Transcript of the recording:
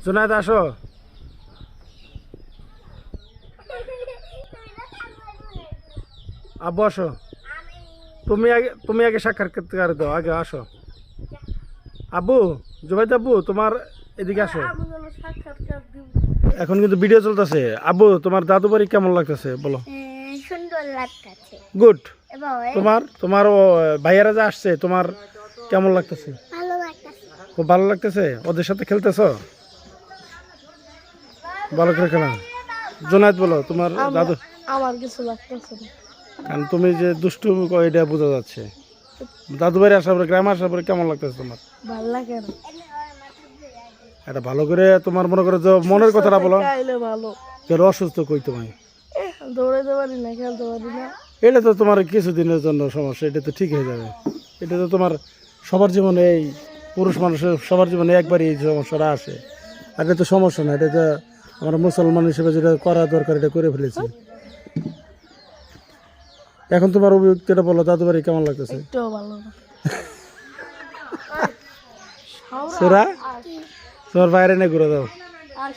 জুনায়েদ আসো। আব্বু আসো। তুমি আগে সাক্ষাৎকার দাও, আগে আসো। আব্বু, জুবাইদ আব্বু, তোমার এদিকে আসো। এখন কিন্তু ভিডিও চলতেছে। আব্বু, তোমার দাদু বাড়ি কেমন লাগতেছে বলো? সুন্দর লাগতেছে। গুড। তোমার ভাইয়ারা যা আসছে, তোমার কেমন লাগতেছে? ভালো লাগতেছে। খুব ভালো লাগতেছে। ওদের সাথে খেলতেছো? ভালো করে খেলা। জুনায়েদ বলো, তোমার দাদু? আমার কিছু লাগতেছে না। কারণ তুমি যে দুষ্টু এটা বোঝা যাচ্ছে। দাদু বাড়ি আসার পরে, গ্রামে আসার পরে কেমন লাগতেছে তোমার? ভালো লাগে না। এটা ভালো করে তোমার মনে করো যে মনের কথাটা বলো। খাইলে ভালো। কেন অসুস্থ কই তোমায়? দৌড়াইতে পারি না, খেলতে পারি না। এটা তো তোমার কিছুদিনের জন্য সমস্যা, এটা তো ঠিক হয়ে যাবে। এটা তো তোমার সবার জীবনে, এই পুরুষ মানুষের সবার জীবনে একবারই এই সমস্যাটা আসে। আর এটা তো সমস্যা না, এটা তো আমরা মুসলমান হিসেবে যেটা করা দরকার এটা করে ফেলেছি। এখন তোমার অভিযুক্তটা বলো, দাদু বাড়ি কেমন লাগতেছে? একটুও ভালো না। সোরা, তোমার বাইরে নিয়ে ঘুরে দাও। আর